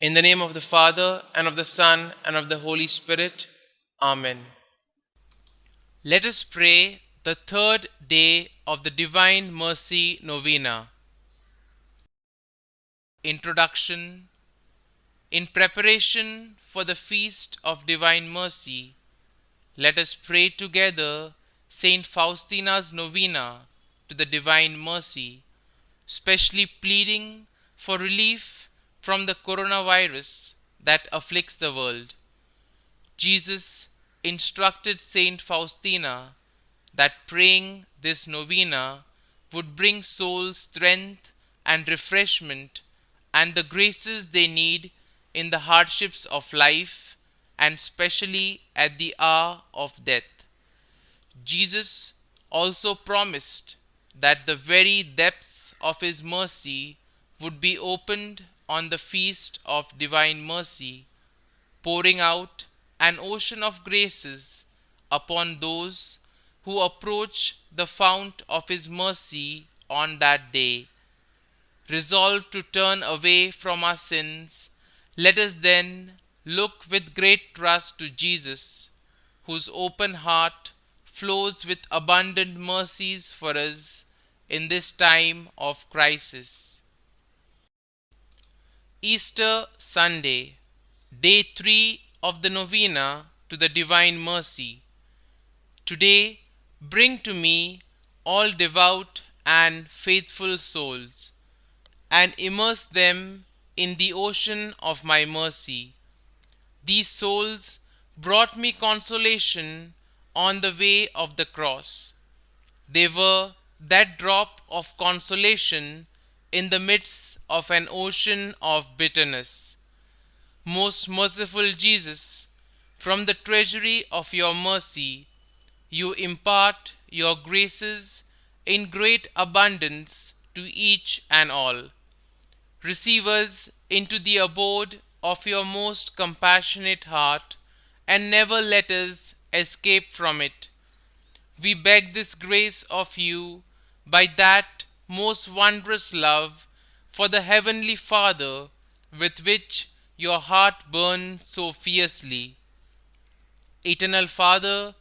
In the name of the Father, and of the Son, and of the Holy Spirit. Amen. Let us pray the third day of the Divine Mercy Novena. Introduction. In preparation for the Feast of Divine Mercy, let us pray together Saint Faustina's Novena to the Divine Mercy, specially pleading for relief from the coronavirus that afflicts the world. Jesus instructed Saint Faustina that praying this novena would bring souls strength and refreshment and the graces they need in the hardships of life and specially at the hour of death. Jesus also promised that the very depths of his mercy would be opened on the feast of divine mercy, pouring out an ocean of graces upon those who approach the fount of his mercy on that day. Resolved to turn away from our sins, let us then look with great trust to Jesus, whose open heart flows with abundant mercies for us in this time of crisis. Easter Sunday, Day 3 of the Novena to the Divine Mercy. Today, bring to me all devout and faithful souls, and immerse them in the ocean of my mercy. These souls brought me consolation on the way of the cross. They were that drop of consolation in the midst of an ocean of bitterness. Most merciful Jesus, from the treasury of your mercy, you impart your graces in great abundance to each and all. Receive us into the abode of your most compassionate heart, and never let us escape from it. We beg this grace of you by that most wondrous love for the Heavenly Father with which your heart burns so fiercely. Eternal Father,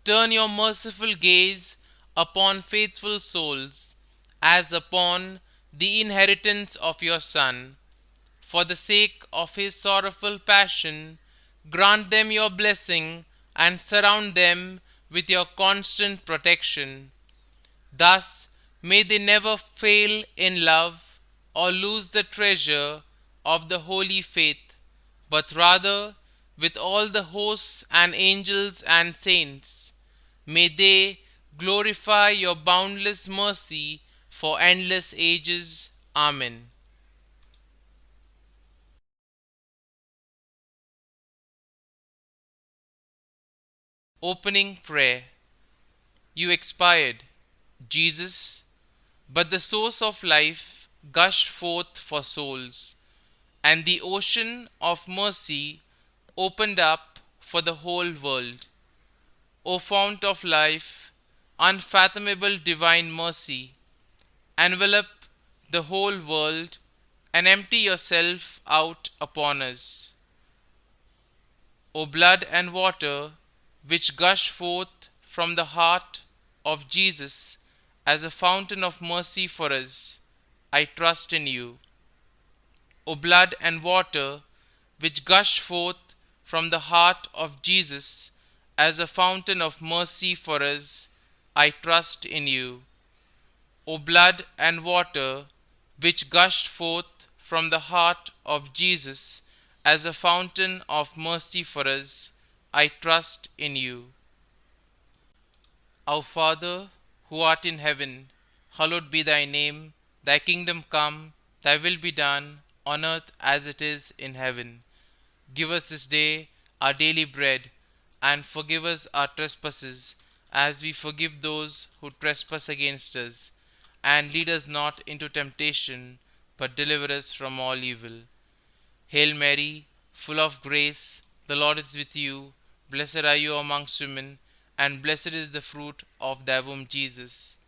turn your merciful gaze upon faithful souls as upon the inheritance of your Son. For the sake of his sorrowful passion, grant them your blessing and surround them with your constant protection. Thus may they never fail in love or lose the treasure of the holy faith, but rather, with all the hosts and angels and saints, may they glorify your boundless mercy for endless ages. Amen. Opening Prayer. You expired, Jesus, but the source of life gushed forth for souls, and the ocean of mercy opened up for the whole world. O fount of life, unfathomable divine mercy, envelop the whole world and empty yourself out upon us. O blood and water, which gush forth from the heart of Jesus as a fountain of mercy for us, I trust in you. O blood and water, which gush forth from the heart of Jesus as a fountain of mercy for us, I trust in you. O blood and water, which gushed forth from the heart of Jesus as a fountain of mercy for us, I trust in you. Our Father, who art in heaven, hallowed be thy name. Thy kingdom come, thy will be done, on earth as it is in heaven. Give us this day our daily bread, and forgive us our trespasses, as we forgive those who trespass against us. And lead us not into temptation, but deliver us from all evil. Hail Mary, full of grace, the Lord is with you. Blessed are you amongst women, and blessed is the fruit of thy womb, Jesus.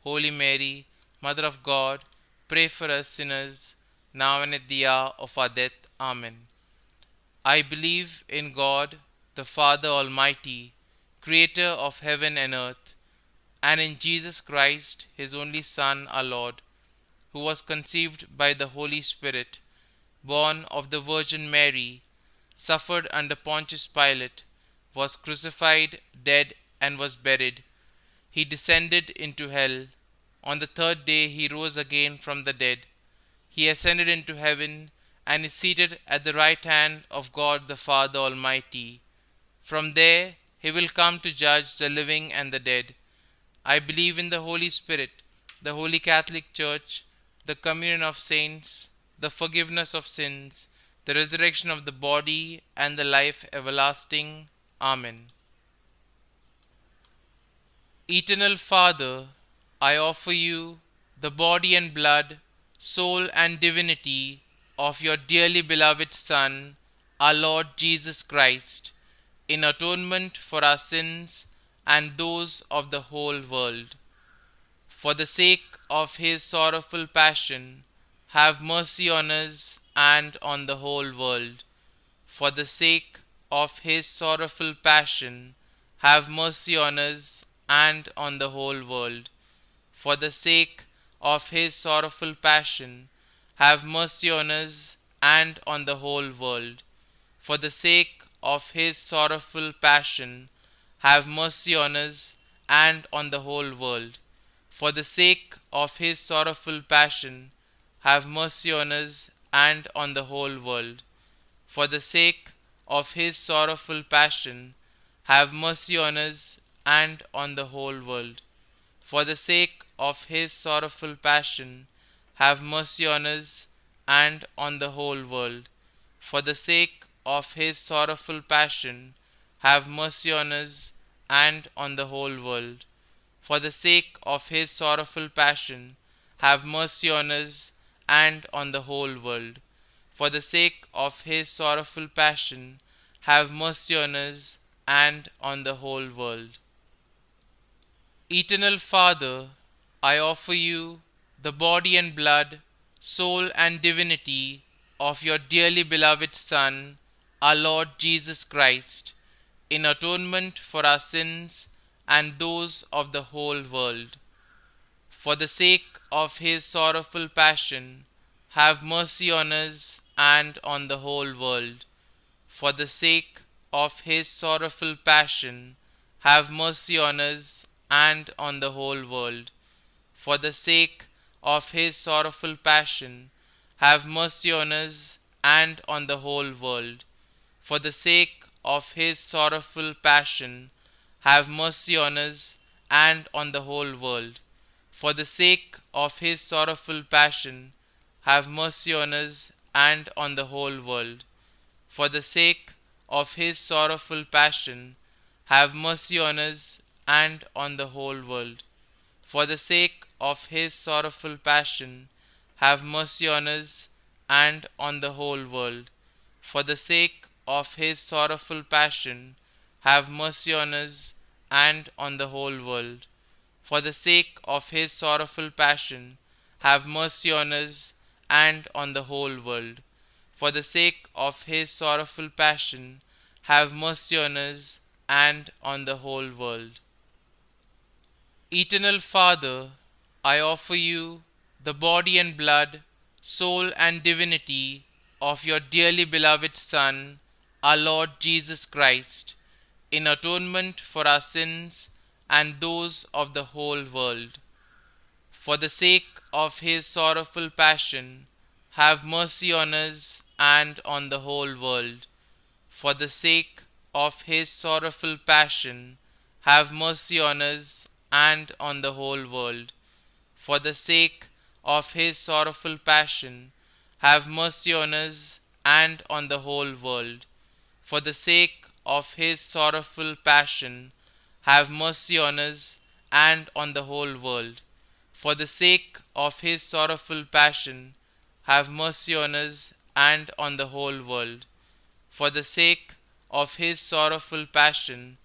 Holy Mary, Mother of God, pray for us sinners, now and at the hour of our death. Amen. I believe in God, the Father Almighty, creator of heaven and earth, and in Jesus Christ, his only Son, our Lord, who was conceived by the Holy Spirit, born of the Virgin Mary, suffered under Pontius Pilate, was crucified, dead, and was buried. He descended into hell. On the third day he rose again from the dead. He ascended into heaven and is seated at the right hand of God the Father Almighty. From there he will come to judge the living and the dead. I believe in the Holy Spirit, the Holy Catholic Church, the communion of saints, the forgiveness of sins, the resurrection of the body, and the life everlasting. Amen. Eternal Father, I offer you the body and blood, soul and divinity of your dearly beloved Son, our Lord Jesus Christ, in atonement for our sins and those of the whole world. For the sake of his sorrowful passion, have mercy on us and on the whole world. For the sake of his sorrowful passion, have mercy on us and on the whole world. For the sake of his sorrowful passion, have mercy on us and on the whole world. For the sake of his sorrowful passion, have mercy on us and on the whole world. For the sake of his sorrowful passion, have mercy on us and on the whole world. For the sake of his sorrowful passion, have mercy on us and on the whole world. For the sake of his sorrowful passion, have mercy on us and on the whole world. For the sake of his sorrowful passion, have mercy on us and on the whole world. For the sake of his sorrowful passion, have mercy on us and on the whole world. For the sake of his sorrowful passion, have mercy on us and on the whole world. Eternal Father, I offer you the body and blood, soul and divinity of your dearly beloved Son, our Lord Jesus Christ, in atonement for our sins and those of the whole world. For the sake of his sorrowful passion, have mercy on us and on the whole world. For the sake of his sorrowful passion, have mercy on us and on the whole world. For the sake of his sorrowful passion, have mercy on us and on the whole world. For the sake of his sorrowful passion, have mercy on us and on the whole world. For the sake of his sorrowful passion, have mercy on us and on the whole world. For the sake of his sorrowful passion, have mercy on us and on the whole world. For the sake of his sorrowful passion, have mercy on us and on the whole world. For the sake of his sorrowful passion, have mercy on us and on the whole world. For the sake of his sorrowful passion, have mercy on us and on the whole world. For the sake of his sorrowful passion, have mercy on us and on the whole world. Eternal Father, I offer you the body and blood, soul and divinity of your dearly beloved Son, our Lord Jesus Christ, in atonement for our sins and those of the whole world. For the sake of his sorrowful passion, have mercy on us and on the whole world. For the sake of his sorrowful passion, have mercy on us and on the whole world. For the sake of his sorrowful passion, have mercy on us and on the whole world. For the sake of his sorrowful passion, have mercy on us and on the whole world. For the sake of his sorrowful passion, have mercy on us and on the whole world. For the sake of his sorrowful passion,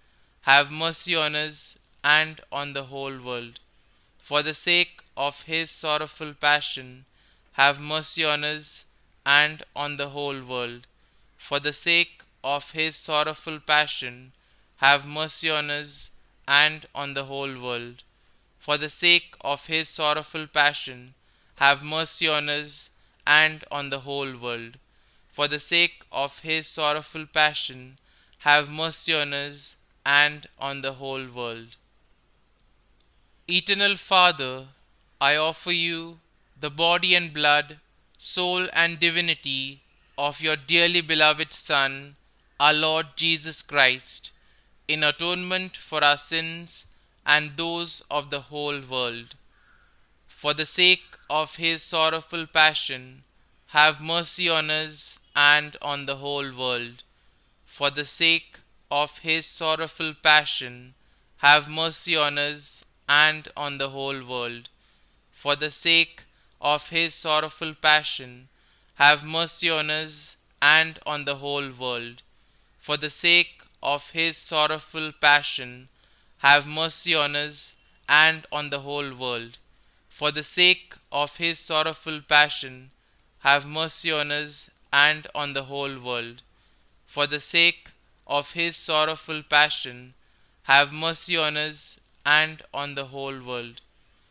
have mercy on us and on the whole world. For the sake of his sorrowful passion, have mercy on us and on the whole world. For the sake of his sorrowful passion, have mercy on us and on the whole world. For the sake of his sorrowful passion, have mercy on us and on the whole world. For the sake of his sorrowful passion, have mercy on us and on the whole world. Eternal Father, I offer you the body and blood, soul and divinity of your dearly beloved Son, our Lord Jesus Christ, in atonement for our sins and those of the whole world. For the sake of his sorrowful passion, have mercy on us and on the whole world. For the sake of his sorrowful passion, have mercy on us and on the whole world. For the sake of his sorrowful passion, have mercy on us and on the whole world. For the sake of his sorrowful passion, have mercy on us and on the whole world. For the sake of his sorrowful passion, have mercy on us and on the whole world. For the sake of his sorrowful passion, have mercy on us and on the whole world.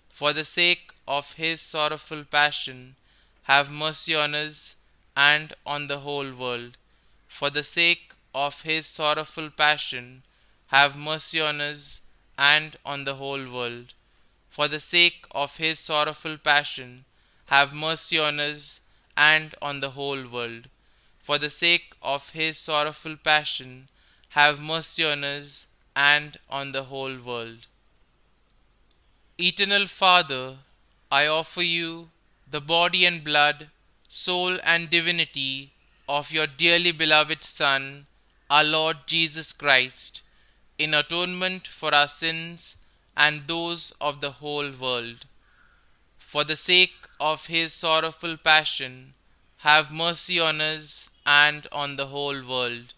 For the sake of his sorrowful passion, have mercy on us and on the whole world. For the sake of his sorrowful passion, have mercy on us and on the whole world. For the sake of his sorrowful passion, have mercy on us and on the whole world. For the sake of his sorrowful passion, have mercy on us and on the whole world. Eternal Father, I offer you the body and blood, soul and divinity of your dearly beloved Son, our Lord Jesus Christ, in atonement for our sins and those of the whole world. For the sake of his sorrowful passion, have mercy on us and on the whole world.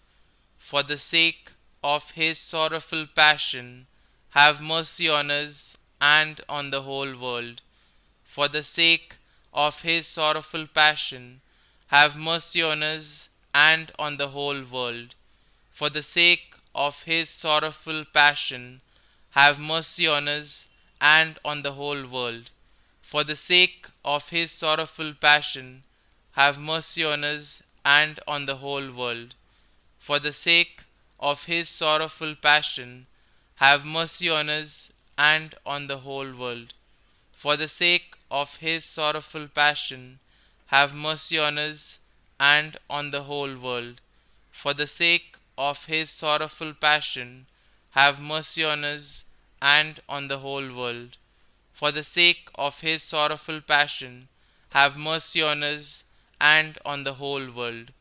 For the sake of his sorrowful passion, have mercy on us and on the whole world. For the sake of his sorrowful passion, have mercy on us and on the whole world. For the sake of his sorrowful passion, have mercy on us and on the whole world. For the sake of his sorrowful passion, have mercy on us and on the whole world. For the sake of his sorrowful passion, have mercy on us and on the whole world. For the sake of his sorrowful passion, have mercy on us and on the whole world. For the sake of his sorrowful passion, have mercy on us and on the whole world. For the sake of his sorrowful passion, have mercy on us and on the whole world.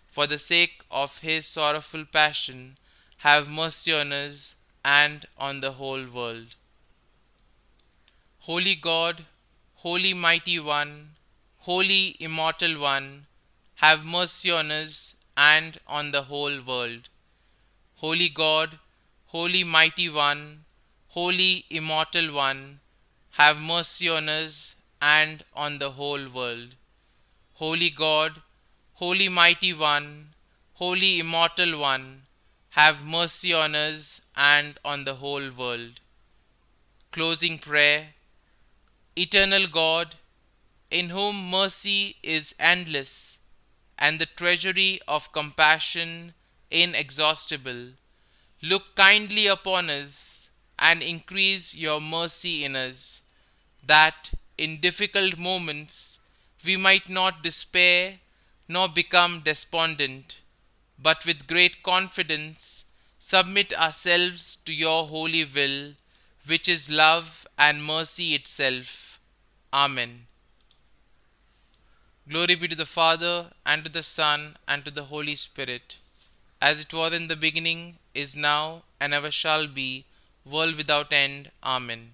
For the sake of his sorrowful passion, have mercy on us and on the whole world. Holy God, Holy Mighty One, Holy Immortal One, have mercy on us and on the whole world. Holy God, Holy Mighty One, Holy Immortal One, have mercy on us and on the whole world. Holy God, Holy Mighty One, Holy Immortal One, have mercy on us and on the whole world. Closing prayer. Eternal God, in whom mercy is endless and the treasury of compassion inexhaustible, look kindly upon us and increase your mercy in us, that in difficult moments we might not despair nor become despondent, but with great confidence submit ourselves to your holy will, which is love and mercy itself. Amen. Glory be to the Father, and to the Son, and to the Holy Spirit, as it was in the beginning, is now, and ever shall be, world without end. Amen.